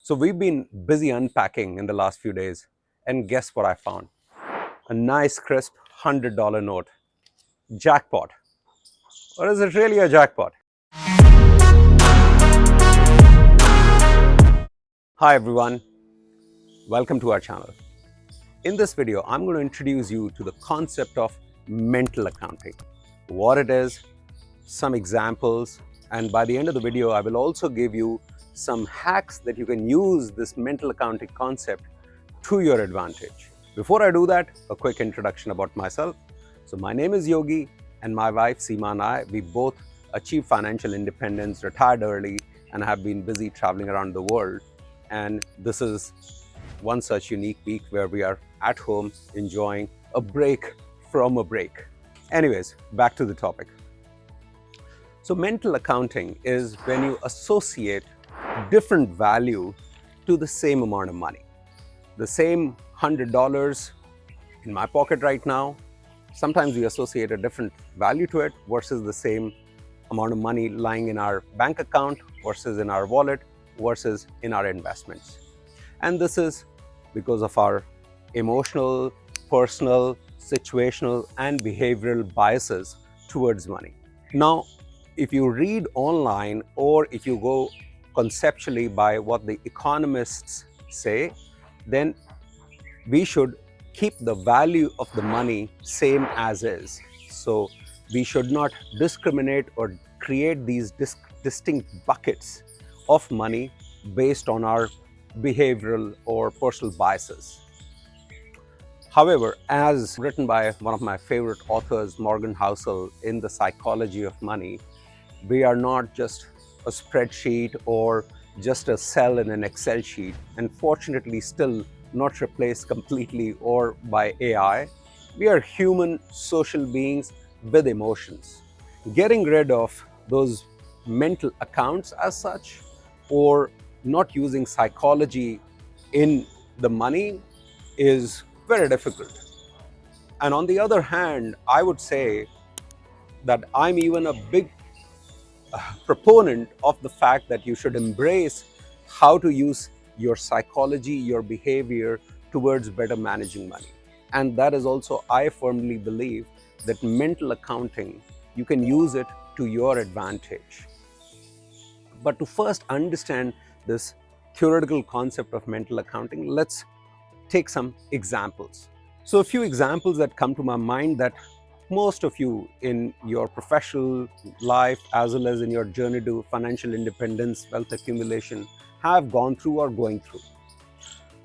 So we've been busy unpacking in the last few days, and guess what I found? A nice crisp $100 note. Jackpot. Or is it really a jackpot? Hi everyone, welcome to our channel. In this video, I'm going to introduce you to the concept of mental accounting, what it is, some examples, and by the end of the video, I will also give you some hacks that you can use this mental accounting concept to your advantage. Before I do that, a quick introduction about myself. So my name is Yogi, and my wife Seema and I, we both achieved financial independence, retired early, and have been busy traveling around the world. And this is one such unique week where we are at home enjoying a break from a break. Anyways, back to the topic. So mental accounting is when you associate different value to the same amount of money. The same $100 in my pocket right now, sometimes we associate a different value to it versus the same amount of money lying in our bank account versus in our wallet versus in our investments. And this is because of our emotional, personal, situational, and behavioral biases towards money. Now, if you read online or if you go conceptually by what the economists say, then we should keep the value of the money same as is. So we should not discriminate or create these distinct buckets of money based on our behavioral or personal biases. However, as written by one of my favorite authors, Morgan Housel, in The Psychology of Money, we are not just a spreadsheet or just a cell in an Excel sheet, and fortunately still not replaced completely or by AI. We are human social beings with emotions. Getting rid of those mental accounts as such, or not using psychology in the money, is very difficult. And on the other hand, I would say that I'm even a big proponent of the fact that you should embrace how to use your psychology, your behavior towards better managing money. And that is also, I firmly believe that mental accounting, you can use it to your advantage. But to first understand this theoretical concept of mental accounting, let's take some examples. So a few examples that come to my mind that most of you in your professional life as well as in your journey to financial independence, wealth accumulation, have gone through or going through.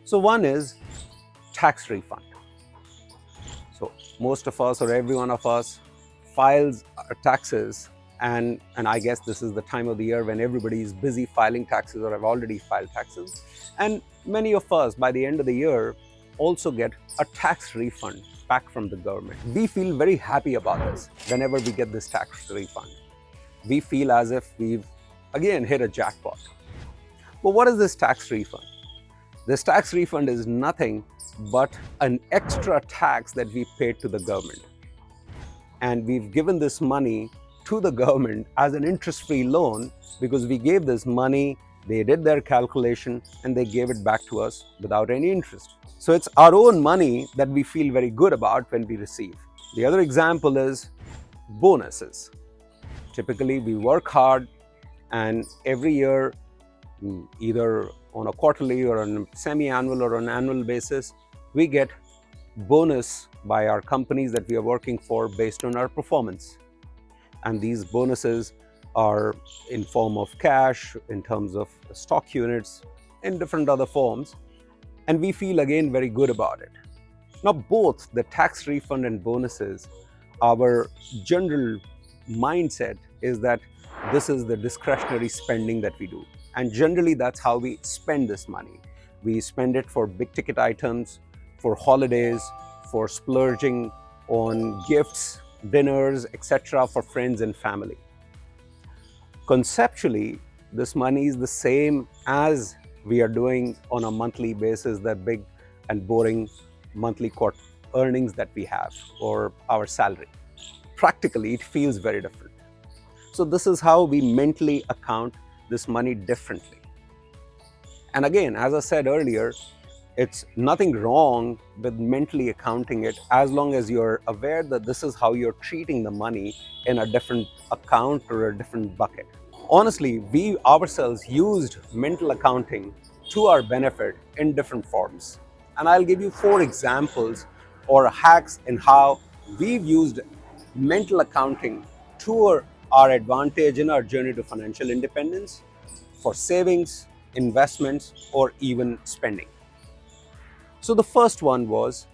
So one is tax refund. So most of us or every one of us files our taxes, and I guess this is the time of the year when everybody is busy filing taxes or have already filed taxes. And many of us by the end of the year also get a tax refund back from the government. We feel very happy about this whenever we get this tax refund. We feel as if we've again hit a jackpot. But what is this tax refund? This tax refund is nothing but an extra tax that we paid to the government. And we've given this money to the government as an interest-free loan because we gave this money, they did their calculation, and they gave it back to us without any interest. So it's our own money that we feel very good about when we receive. The other example is bonuses. Typically, we work hard, and every year, either on a quarterly or on a semi-annual or an annual basis, we get bonus by our companies that we are working for based on our performance. And these bonuses are in form of cash, in terms of stock units, in different other forms. And we feel again very good about it. Now, both the tax refund and bonuses, our general mindset is that this is the discretionary spending that we do. And generally, that's how we spend this money. We spend it for big ticket items, for holidays, for splurging on gifts, dinners, etc., for friends and family. Conceptually, this money is the same as we are doing on a monthly basis, that big and boring monthly earnings that we have, or our salary. Practically, it feels very different. So this is how we mentally account this money differently. And again, as I said earlier, it's nothing wrong with mentally accounting it as long as you're aware that this is how you're treating the money in a different account or a different bucket. Honestly, we ourselves used mental accounting to our benefit in different forms. And I'll give you 4 examples or hacks in how we've used mental accounting to our advantage in our journey to financial independence for savings, investments, or even spending. So the first one was,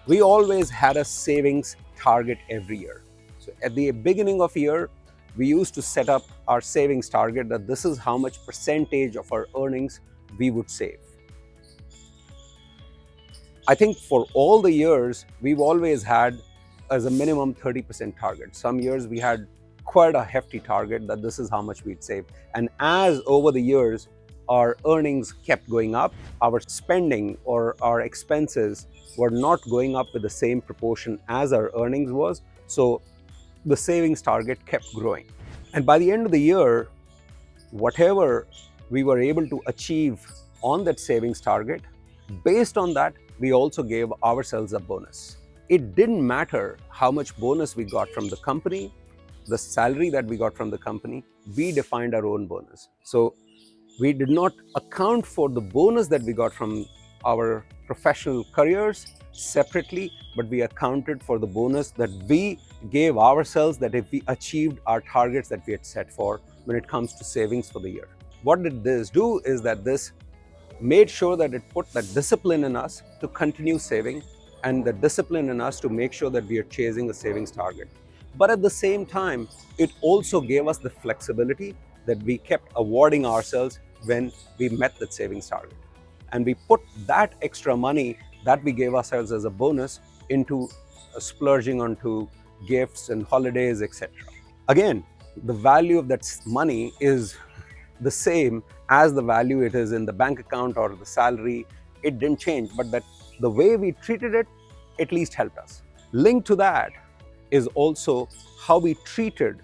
we always had a savings target every year. So at the beginning of year, we used to set up our savings target that this is how much percentage of our earnings we would save. I think for all the years, we've always had as a minimum 30% target. Some years we had quite a hefty target that this is how much we'd save. And as over the years, our earnings kept going up, our spending or our expenses were not going up with the same proportion as our earnings was. So the savings target kept growing. And by the end of the year, whatever we were able to achieve on that savings target, based on that, we also gave ourselves a bonus. It didn't matter how much bonus we got from the company, the salary that we got from the company, we defined our own bonus. So we did not account for the bonus that we got from our professional careers separately, but we accounted for the bonus that we gave ourselves, that if we achieved our targets that we had set for when it comes to savings for the year. What did this do is that this made sure that it put that discipline in us to continue saving and the discipline in us to make sure that we are chasing a savings target. But at the same time, it also gave us the flexibility that we kept awarding ourselves when we met that savings target. And we put that extra money that we gave ourselves as a bonus into splurging onto gifts and holidays, etc. Again, the value of that money is the same as the value it is in the bank account or the salary. It didn't change, but that the way we treated it at least helped us. Linked to that is also how we treated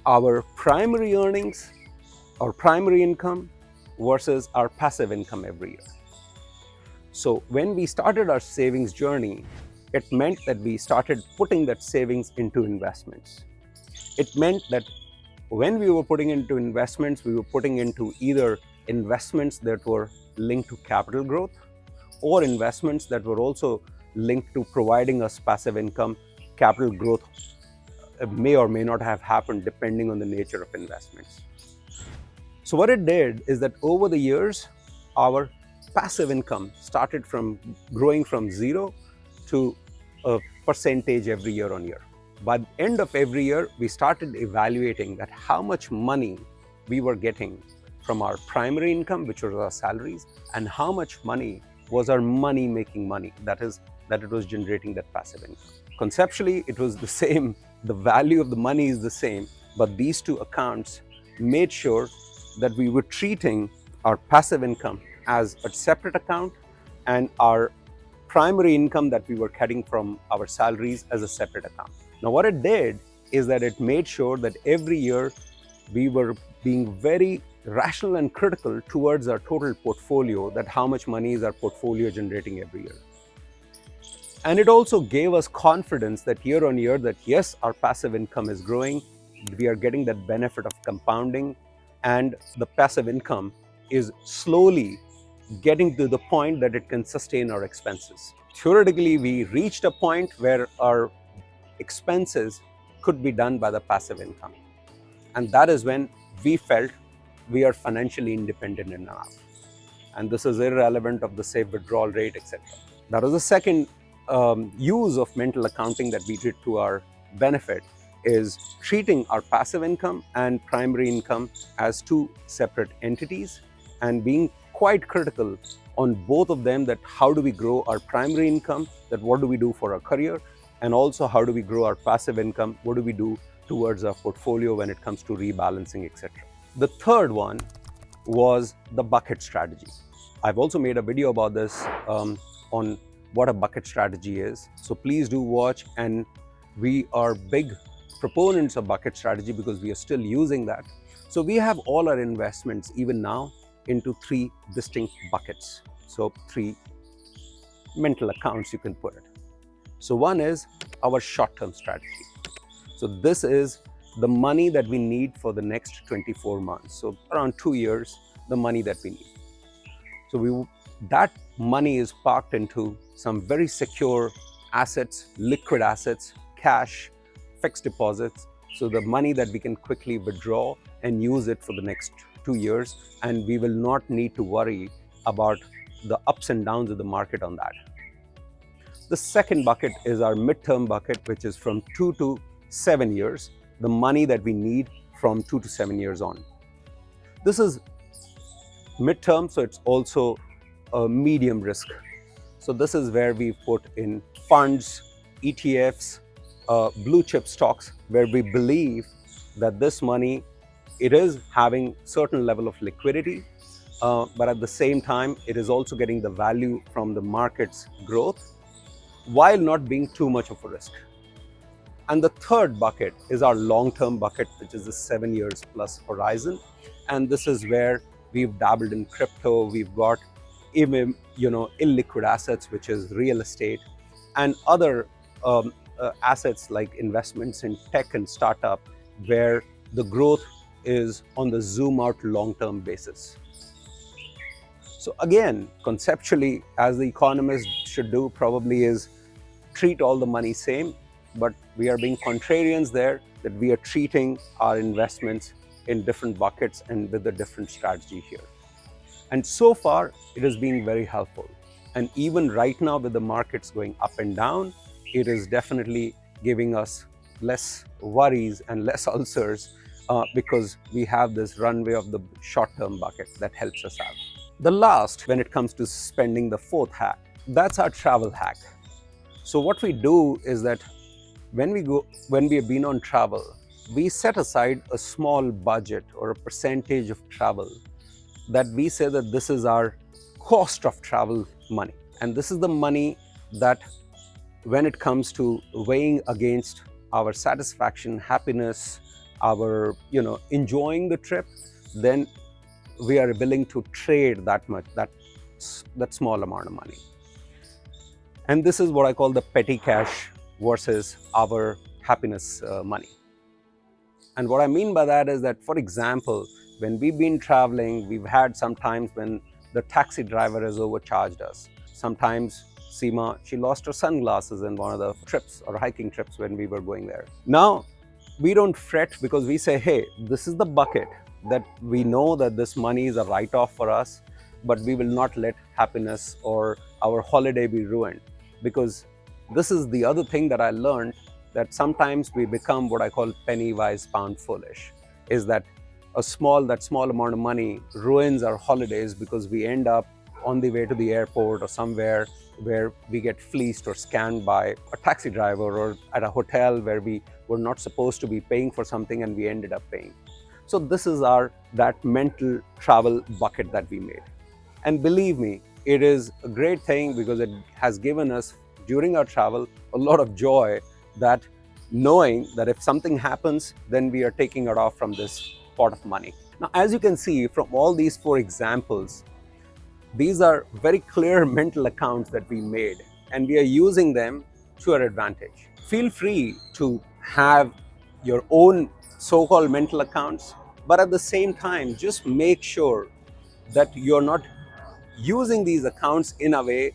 our primary earnings, our primary income versus our passive income every year. So when we started our savings journey, it meant that we started putting that savings into investments. It meant that when we were putting into investments, we were putting into either investments that were linked to capital growth or investments that were also linked to providing us passive income. Capital growth may or may not have happened depending on the nature of investments. So what it did is that over the years, our passive income started from growing from 0 to a percentage every year on year. By the end of every year, we started evaluating that how much money we were getting from our primary income, which was our salaries, and how much money was our money-making money, that is, that it was generating that passive income. Conceptually, it was the same, the value of the money is the same, but these two accounts made sure that we were treating our passive income as a separate account and our primary income that we were getting from our salaries as a separate account. Now, what it did is that it made sure that every year we were being very rational and critical towards our total portfolio, that how much money is our portfolio generating every year. And it also gave us confidence that year on year that yes, our passive income is growing, we are getting that benefit of compounding, and the passive income is slowly getting to the point that it can sustain our expenses. Theoretically, we reached a point where our expenses could be done by the passive income. And that is when we felt we are financially independent enough. And this is irrelevant of the safe withdrawal rate, etc. That was the second use of mental accounting that we did to our benefit, is treating our passive income and primary income as two separate entities and being quite critical on both of them, that how do we grow our primary income, that what do we do for our career, and also how do we grow our passive income, what do we do towards our portfolio when it comes to rebalancing, etc. The third one was the bucket strategy. I've also made a video about this on what a bucket strategy is. So please do watch, and we are big proponents of bucket strategy because we are still using that. So we have all our investments even now into three distinct buckets. So three mental accounts, you can put it. So one is our short-term strategy. So this is the money that we need for the next 24 months. So around 2 years, the money that we need. So that money is parked into some very secure assets, liquid assets, cash, fixed deposits. So the money that we can quickly withdraw and use it for the next 2 years, and we will not need to worry about the ups and downs of the market on that. The second bucket is our midterm bucket, which is from 2 to 7 years, the money that we need from 2 to 7 years on. This is midterm, so it's also a medium risk. So this is where we put in funds, ETFs, blue chip stocks, where we believe that this money, it is having certain level of liquidity, but at the same time, it is also getting the value from the market's growth while not being too much of a risk. And the third bucket is our long-term bucket, which is the 7 years plus horizon. And this is where we've dabbled in crypto, we've got illiquid assets, which is real estate, and other assets like investments in tech and startup, where the growth is on the zoom out long-term basis. So again, conceptually, as the economist should do probably, is treat all the money same, but we are being contrarians there, that we are treating our investments in different buckets and with a different strategy here. And so far, it has been very helpful. And even right now, with the markets going up and down, it is definitely giving us less worries and less ulcers because we have this runway of the short-term bucket that helps us out. The last, when it comes to spending, the fourth hack, that's our travel hack. So what we do is that when we have been on travel, we set aside a small budget or a percentage of travel that we say that this is our cost of travel money. And this is the money that, when it comes to weighing against our satisfaction, happiness, our enjoying the trip, then we are willing to trade that much, that small amount of money. And this is what I call the petty cash versus our happiness money. And what I mean by that is that, for example, when we've been traveling, we've had some times when the taxi driver has overcharged us. Sometimes Seema, she lost her sunglasses in one of the trips or hiking trips when we were going there. Now, we don't fret because we say, hey, this is the bucket that we know that this money is a write-off for us, but we will not let happiness or our holiday be ruined. Because this is the other thing that I learned, that sometimes we become what I call penny wise, pound foolish, is that small amount of money ruins our holidays because we end up on the way to the airport or somewhere where we get fleeced or scammed by a taxi driver, or at a hotel where we were not supposed to be paying for something and we ended up paying. So this is that mental travel bucket that we made. And believe me, it is a great thing because it has given us, during our travel, a lot of joy, that knowing that if something happens, then we are taking it off from this pot of money. Now, as you can see from all these 4 examples, these are very clear mental accounts that we made, and we are using them to our advantage. Feel free to have your own so-called mental accounts, but at the same time, just make sure that you're not using these accounts in a way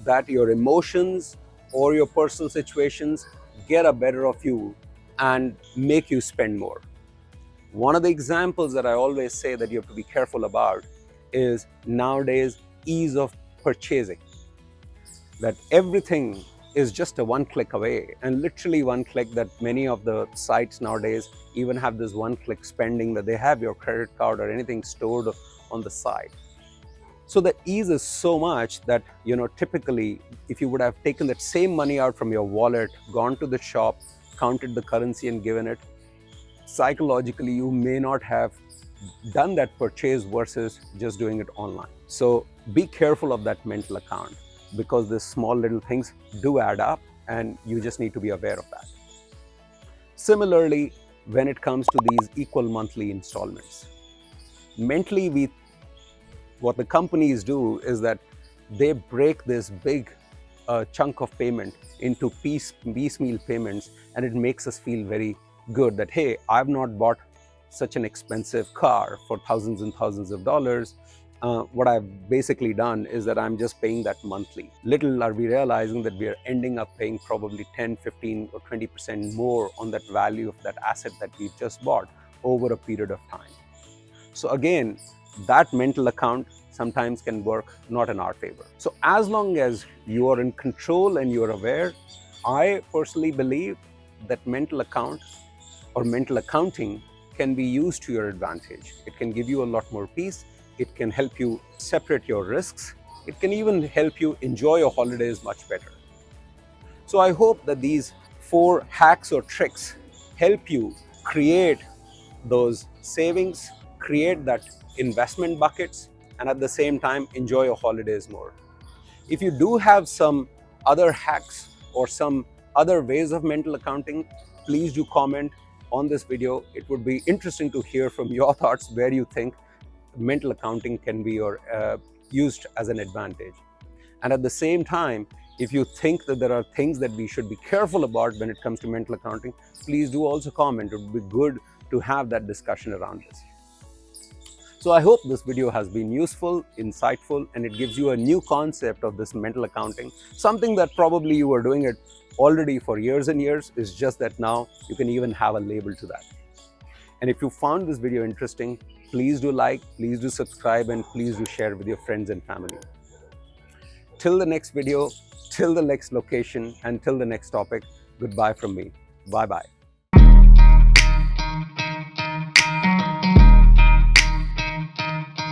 that your emotions or your personal situations get a better of you and make you spend more. One of the examples that I always say that you have to be careful about is nowadays ease of purchasing. That everything is just a one-click away, and literally one click, that many of the sites nowadays even have this one-click spending, that they have your credit card or anything stored on the site. So the ease is so much that, typically, if you would have taken that same money out from your wallet, gone to the shop, counted the currency and given it, psychologically, you may not have done that purchase versus just doing it online. So be careful of that mental account, because these small little things do add up, and you just need to be aware of that. Similarly, when it comes to these equal monthly installments, mentally we what the companies do is that they break this big chunk of payment into piecemeal payments, and it makes us feel very good that, hey, I've not bought such an expensive car for thousands and thousands of dollars. What I've basically done is that I'm just paying that monthly. Little are we realizing that we are ending up paying probably 10, 15 or 20% more on that value of that asset that we've just bought over a period of time. So again, that mental account sometimes can work not in our favor. So as long as you are in control and you are aware, I personally believe that mental account or mental accounting can be used to your advantage. It can give you a lot more peace. It can help you separate your risks. It can even help you enjoy your holidays much better. So I hope that these 4 hacks or tricks help you create those savings, create that investment buckets, and at the same time enjoy your holidays more. If you do have some other hacks or some other ways of mental accounting, please do comment on this video. It would be interesting to hear from your thoughts where you think mental accounting can be used as an advantage. And at the same time, if you think that there are things that we should be careful about when it comes to mental accounting, please do also comment. It would be good to have that discussion around this. So I hope this video has been useful, insightful, and it gives you a new concept of this mental accounting, something that probably you were doing it already for years and years. It's just that now you can even have a label to that. And if you found this video interesting, please do like, please do subscribe, and please do share with your friends and family. Till the next video, till the next location, and till the next topic, goodbye from me. Bye-bye.